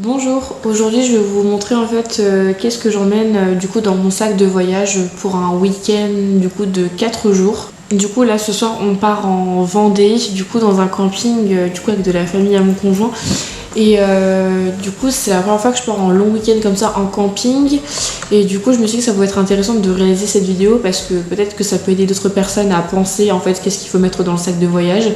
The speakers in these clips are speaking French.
Bonjour, aujourd'hui je vais vous montrer en fait qu'est-ce que j'emmène du coup dans mon sac de voyage pour un week-end du coup de 4 jours. Du coup là ce soir on part en Vendée, du coup dans un camping du coup avec de la famille à mon conjoint. Et du coup c'est la première fois que je pars en long week-end comme ça en camping. Et du coup je me suis dit que ça pouvait être intéressant de réaliser cette vidéo parce que peut-être que ça peut aider d'autres personnes à penser en fait qu'est-ce qu'il faut mettre dans le sac de voyage.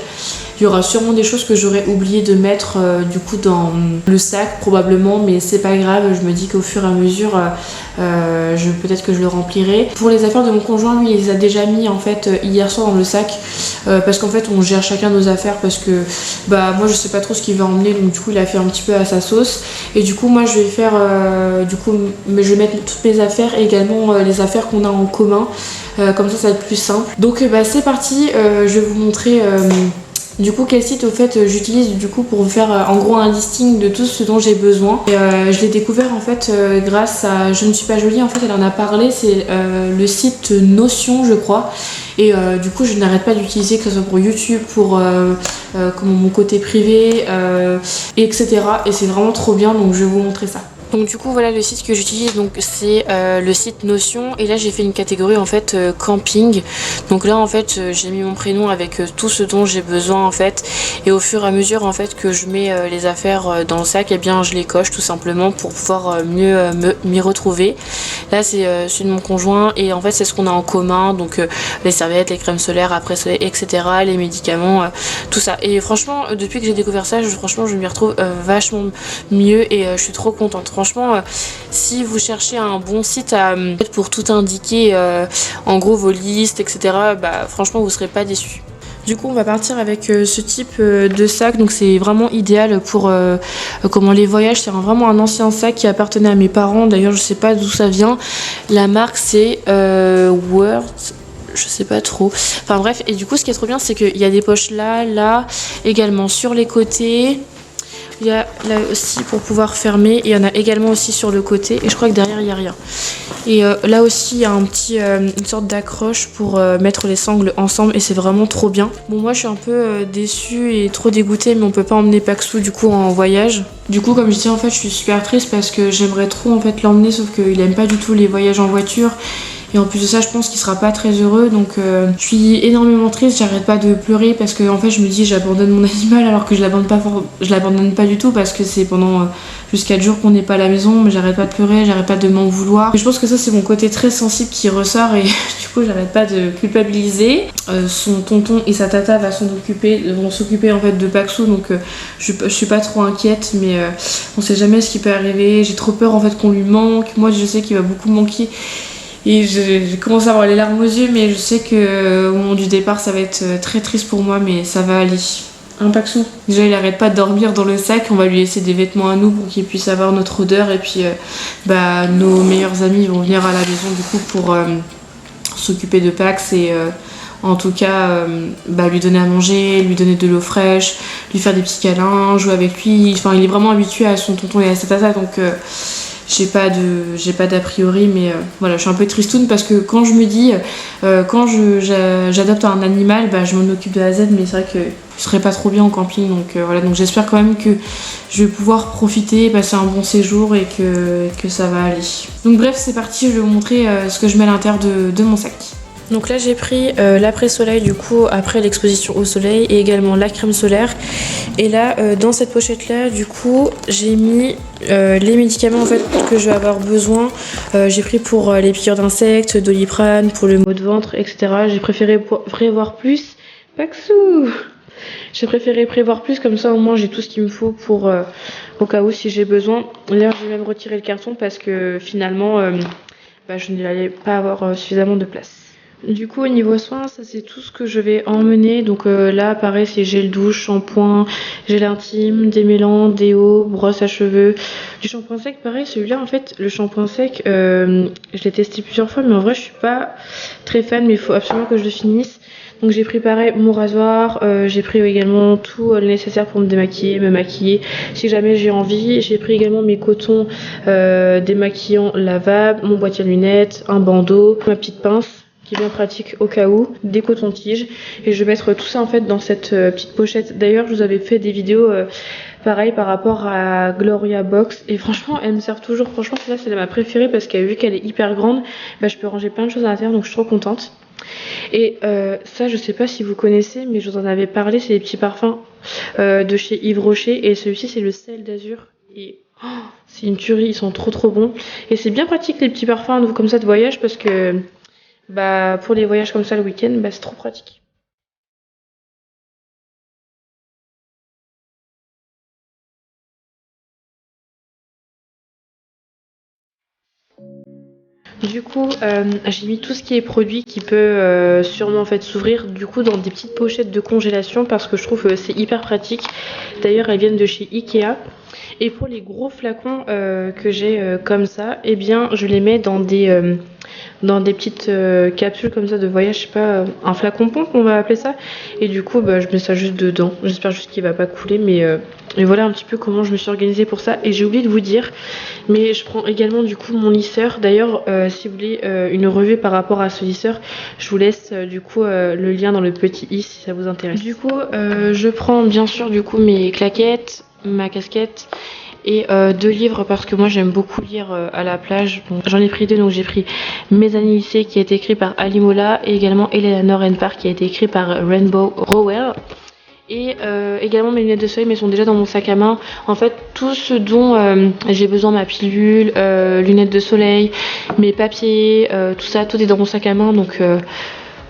Il y aura sûrement des choses que j'aurais oublié de mettre du coup dans le sac probablement, mais c'est pas grave, je me dis qu'au fur et à mesure peut-être que je le remplirai. Pour les affaires de mon conjoint, lui il les a déjà mis en fait hier soir dans le sac parce qu'en fait on gère chacun nos affaires parce que moi je sais pas trop ce qu'il va emmener, donc du coup il a fait un petit peu à sa sauce. Et du coup moi je vais faire je vais mettre toutes mes affaires et également les affaires qu'on a en commun, comme ça va être plus simple. Donc c'est parti, je vais vous montrer du coup quel site au fait j'utilise du coup pour faire en gros un listing de tout ce dont j'ai besoin. Et je l'ai découvert en fait grâce à Je ne suis pas jolie, en fait elle en a parlé, c'est le site Notion je crois. Et du coup je n'arrête pas d'utiliser, que ce soit pour YouTube, pour mon côté privé, etc. Et c'est vraiment trop bien, donc je vais vous montrer ça. Donc du coup voilà le site que j'utilise, donc c'est le site Notion, et là j'ai fait une catégorie en fait camping. Donc là en fait j'ai mis mon prénom avec tout ce dont j'ai besoin en fait, et au fur et à mesure en fait que je mets les affaires dans le sac, et bien je les coche tout simplement pour pouvoir mieux m'y retrouver. Là c'est celui de mon conjoint, et en fait c'est ce qu'on a en commun, donc les serviettes, les crèmes solaires, après soleil, etc., les médicaments, tout ça. Et franchement depuis que j'ai découvert ça, franchement je m'y retrouve vachement mieux, et je suis trop contente. Franchement, si vous cherchez un bon site pour tout indiquer, en gros vos listes, etc., franchement vous serez pas déçus. Du coup on va partir avec ce type de sac, donc c'est vraiment idéal pour les voyages. C'est vraiment un ancien sac qui appartenait à mes parents, d'ailleurs je sais pas d'où ça vient. La marque c'est Worth, je sais pas trop. Enfin bref, et du coup ce qui est trop bien c'est qu'il y a des poches là, également sur les côtés. Il y a là aussi pour pouvoir fermer, et il y en a également aussi sur le côté, et je crois que derrière il n'y a rien. Et là aussi il y a une sorte d'accroche pour mettre les sangles ensemble, et c'est vraiment trop bien. Bon moi je suis un peu déçue et trop dégoûtée, mais on peut pas emmener Paxou du coup en voyage. Du coup comme je dis en fait je suis super triste parce que j'aimerais trop en fait l'emmener, sauf qu'il aime pas du tout les voyages en voiture. Et en plus de ça, je pense qu'il sera pas très heureux, donc je suis énormément triste, j'arrête pas de pleurer parce que en fait je me dis j'abandonne mon animal, alors que je l'abandonne pas du tout, parce que c'est pendant juste 4 jours qu'on n'est pas à la maison, mais j'arrête pas de pleurer, j'arrête pas de m'en vouloir. Et je pense que ça c'est mon côté très sensible qui ressort, et du coup j'arrête pas de culpabiliser. Son tonton et sa tata vont s'occuper en fait de Paxou, donc je suis pas trop inquiète, mais on sait jamais ce qui peut arriver. J'ai trop peur en fait qu'on lui manque. Moi je sais qu'il va beaucoup manquer. Et je commence à avoir les larmes aux yeux, mais je sais que au moment du départ, ça va être très triste pour moi, mais ça va aller. Un Paxou. Déjà, il arrête pas de dormir dans le sac, on va lui laisser des vêtements à nous pour qu'il puisse avoir notre odeur, et puis nos meilleurs amis vont venir à la maison du coup pour s'occuper de Pax, et en tout cas lui donner à manger, lui donner de l'eau fraîche, lui faire des petits câlins, jouer avec lui. Enfin, il est vraiment habitué à son tonton et à sa tata, donc j'ai pas d'a priori, mais voilà, je suis un peu tristoune parce que quand je me dis quand j'adopte un animal, je m'en occupe de A à Z, mais c'est vrai que je serais pas trop bien en camping, donc voilà. Donc j'espère quand même que je vais pouvoir profiter, passer un bon séjour, et que ça va aller. Donc bref, c'est parti, je vais vous montrer ce que je mets à l'intérieur de mon sac. Donc là j'ai pris l'après-soleil du coup après l'exposition au soleil, et également la crème solaire. Et là dans cette pochette là du coup j'ai mis les médicaments en fait que je vais avoir besoin. J'ai pris pour les piqûres d'insectes, Doliprane pour le maux de ventre, etc. J'ai préféré prévoir plus. Paxou, j'ai préféré prévoir plus, comme ça au moins j'ai tout ce qu'il me faut pour au cas où si j'ai besoin. D'ailleurs j'ai même retiré le carton parce que finalement je n'allais pas avoir suffisamment de place. Du coup au niveau soins, ça c'est tout ce que je vais emmener. Donc là pareil, c'est gel douche, shampoing, gel intime, démêlant, déo, brosse à cheveux, du shampoing sec. Pareil, celui-là en fait, le shampoing sec, je l'ai testé plusieurs fois, mais en vrai je suis pas très fan, mais il faut absolument que je le finisse. Donc j'ai pris pareil mon rasoir, j'ai pris également tout le nécessaire pour me démaquiller, me maquiller si jamais j'ai envie. J'ai pris également mes cotons démaquillants lavables, mon boîtier à lunettes, un bandeau, ma petite pince. qui est bien pratique au cas où, des cotons-tiges, et je vais mettre tout ça en fait dans cette petite pochette. D'ailleurs, je vous avais fait des vidéos pareil par rapport à Gloria Box, et franchement elles me servent toujours. Franchement celle-là c'est ma préférée parce que vu qu'elle est hyper grande, bah, je peux ranger plein de choses à l'intérieur, donc je suis trop contente. Et ça je sais pas si vous connaissez, mais je vous en avais parlé, c'est les petits parfums de chez Yves Rocher, et celui-ci c'est le sel d'azur, et oh, c'est une tuerie, ils sont trop bons. Et c'est bien pratique les petits parfums comme ça de voyage, parce que bah pour les voyages comme ça le week-end, bah c'est trop pratique. Du coup, j'ai mis tout ce qui est produit qui peut sûrement en fait s'ouvrir du coup dans des petites pochettes de congélation, parce que je trouve que c'est hyper pratique. D'ailleurs, elles viennent de chez Ikea. Et pour les gros flacons que j'ai comme ça, eh bien, je les mets dans des petites capsules comme ça de voyage, je sais pas, un flacon pompe on va appeler ça. Et du coup, bah, je mets ça juste dedans. J'espère juste qu'il va pas couler, mais voilà un petit peu comment je me suis organisée pour ça. Et j'ai oublié de vous dire, mais je prends également du coup mon lisseur. D'ailleurs, si vous voulez une revue par rapport à ce lisseur, je vous laisse du coup le lien dans le petit i si ça vous intéresse. Du coup, je prends bien sûr du coup mes claquettes, ma casquette et 2 livres, parce que moi j'aime beaucoup lire à la plage. Bon, j'en ai pris 2, donc j'ai pris Mes années lycée qui a été écrit par Ali Mola, et également Eleanor and Park qui a été écrit par Rainbow Rowell. Et également mes lunettes de soleil, mais elles sont déjà dans mon sac à main. En fait, tout ce dont j'ai besoin, ma pilule, lunettes de soleil, mes papiers, tout ça, tout est dans mon sac à main. Donc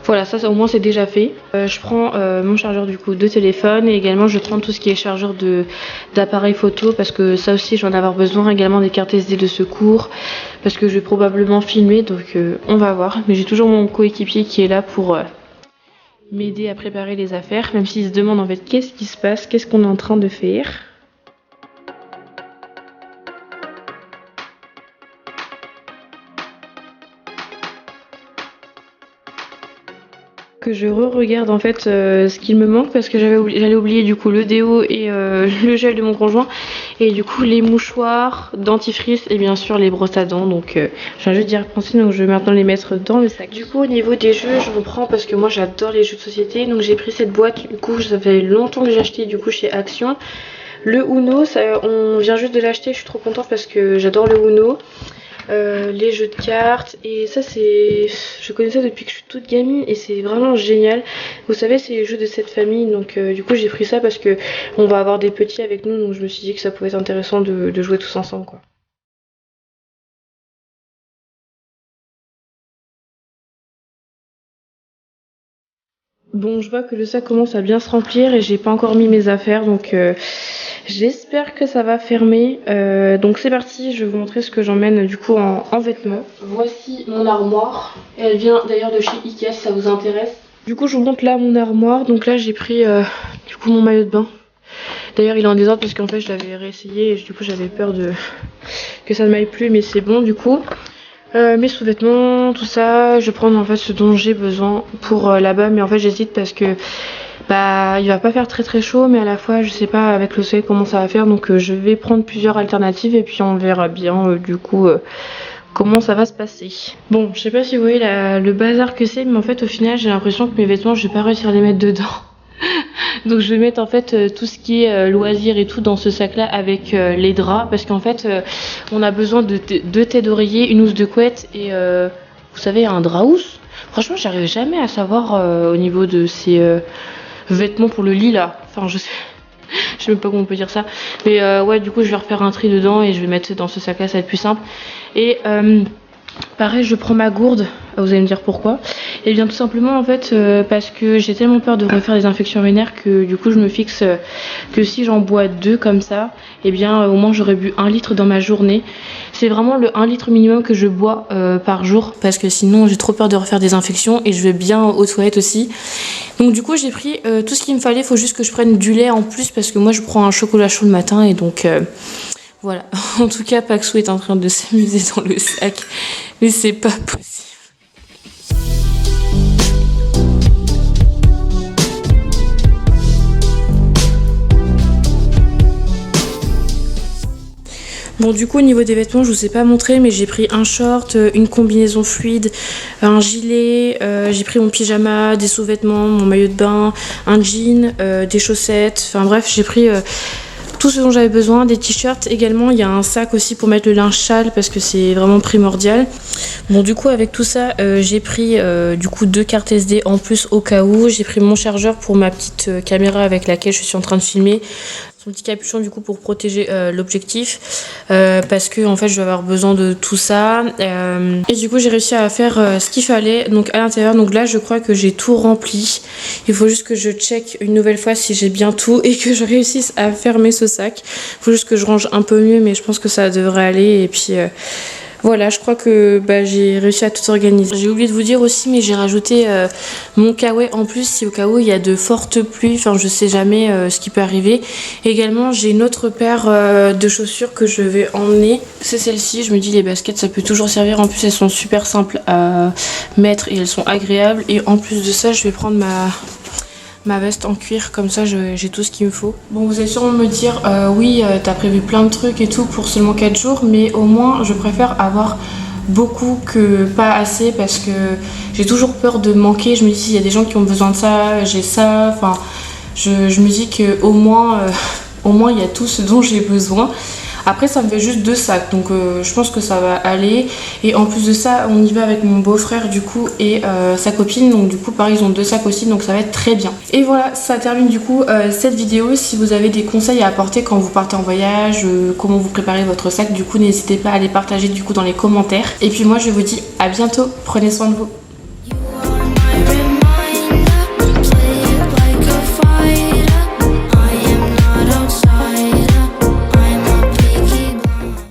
voilà, ça au moins c'est déjà fait. Je prends mon chargeur du coup de téléphone, et également je prends tout ce qui est chargeur d'appareil photo, parce que ça aussi je vais en avoir besoin. Également des cartes SD de secours, parce que je vais probablement filmer, donc on va voir. Mais j'ai toujours mon coéquipier qui est là pour m'aider à préparer les affaires, même s'il se demande en fait qu'est-ce qui se passe, qu'est-ce qu'on est en train de faire. Que je re-regarde en fait ce qu'il me manque, parce que j'allais oublier du coup le déo et le gel de mon conjoint, et du coup les mouchoirs, dentifrice et bien sûr les brosses à dents. Donc je viens juste d'y repenser, donc je vais maintenant les mettre dans le sac. Du coup au niveau des jeux, je reprends parce que moi j'adore les jeux de société, donc j'ai pris cette boîte. Du coup ça fait longtemps que j'ai acheté du coup chez Action. Le Uno, ça, on vient juste de l'acheter, je suis trop contente parce que j'adore le Uno. Les jeux de cartes, et ça c'est, je connais ça depuis que je suis toute gamine et c'est vraiment génial. Vous savez, c'est les jeux de cette famille, donc du coup j'ai pris ça parce que on va avoir des petits avec nous, donc je me suis dit que ça pouvait être intéressant de jouer tous ensemble quoi. Bon, je vois que le sac commence à bien se remplir et j'ai pas encore mis mes affaires, donc j'espère que ça va fermer. Donc c'est parti, je vais vous montrer ce que j'emmène du coup en vêtements. Voici mon armoire. Elle vient d'ailleurs de chez Ikea si ça vous intéresse. Du coup je vous montre là mon armoire. Donc là j'ai pris du coup mon maillot de bain. D'ailleurs il est en désordre parce qu'en fait je l'avais réessayé et du coup j'avais peur que ça ne m'aille plus, mais c'est bon du coup. Mes sous-vêtements, tout ça, je prends en fait ce dont j'ai besoin pour là-bas, mais en fait j'hésite parce que bah il va pas faire très chaud, mais à la fois je sais pas avec le soleil comment ça va faire, donc je vais prendre plusieurs alternatives et puis on verra bien du coup comment ça va se passer. Bon, je sais pas si vous voyez le bazar que c'est, mais en fait au final j'ai l'impression que mes vêtements je vais pas réussir à les mettre dedans. Donc je vais mettre en fait tout ce qui est loisirs et tout dans ce sac là avec les draps, parce qu'en fait on a besoin de 2 têtes d'oreiller, une housse de couette et vous savez un drap housse. Franchement j'arrive jamais à savoir au niveau de ces vêtements pour le lit là. Enfin je sais, je sais même pas comment on peut dire ça. Mais ouais du coup je vais refaire un tri dedans et je vais mettre dans ce sac là, ça va être plus simple. Et pareil, je prends ma gourde. Vous allez me dire pourquoi. Et bien tout simplement en fait parce que j'ai tellement peur de refaire des infections urinaires que du coup je me fixe que si j'en bois 2 comme ça, et bien au moins j'aurais bu 1 litre dans ma journée. C'est vraiment le 1 litre minimum que je bois par jour, parce que sinon j'ai trop peur de refaire des infections et je vais bien aux toilettes aussi. Donc du coup j'ai pris tout ce qu'il me fallait. Faut juste que je prenne du lait en plus parce que moi je prends un chocolat chaud le matin, et donc voilà. En tout cas Paxou est en train de s'amuser dans le sac, mais c'est pas possible. Bon du coup au niveau des vêtements je vous ai pas montré mais j'ai pris un short, une combinaison fluide, un gilet, j'ai pris mon pyjama, des sous-vêtements, mon maillot de bain, un jean, des chaussettes, enfin bref j'ai pris tout ce dont j'avais besoin, des t-shirts également, il y a un sac aussi pour mettre le linge sale parce que c'est vraiment primordial. Bon du coup avec tout ça j'ai pris du coup 2 cartes SD en plus au cas où, j'ai pris mon chargeur pour ma petite caméra avec laquelle je suis en train de filmer. Son petit capuchon du coup pour protéger l'objectif parce que en fait je vais avoir besoin de tout ça et du coup j'ai réussi à faire ce qu'il fallait donc à l'intérieur. Donc là je crois que j'ai tout rempli, il faut juste que je check une nouvelle fois si j'ai bien tout et que je réussisse à fermer ce sac. Il faut juste que je range un peu mieux mais je pense que ça devrait aller et puis voilà, je crois que j'ai réussi à tout organiser. J'ai oublié de vous dire aussi, mais j'ai rajouté mon kawaii en plus, si au cas où il y a de fortes pluies, enfin je sais jamais ce qui peut arriver. Également, j'ai une autre paire de chaussures que je vais emmener. C'est celle-ci, je me dis les baskets ça peut toujours servir. En plus elles sont super simples à mettre et elles sont agréables. Et en plus de ça, je vais prendre ma veste en cuir, comme ça j'ai tout ce qu'il me faut. Bon vous allez sûrement me dire oui t'as prévu plein de trucs et tout pour seulement 4 jours mais au moins je préfère avoir beaucoup que pas assez parce que j'ai toujours peur de manquer. Je me dis il y a des gens qui ont besoin de ça, j'ai ça, enfin je me dis que au moins il y a tout ce dont j'ai besoin. Après ça me fait juste 2 sacs donc je pense que ça va aller. Et en plus de ça on y va avec mon beau-frère du coup et sa copine, donc du coup pareil ils ont 2 sacs aussi donc ça va être très bien. Et voilà ça termine du coup cette vidéo. Si vous avez des conseils à apporter quand vous partez en voyage, comment vous préparez votre sac, du coup n'hésitez pas à les partager du coup dans les commentaires. Et puis moi je vous dis à bientôt, prenez soin de vous.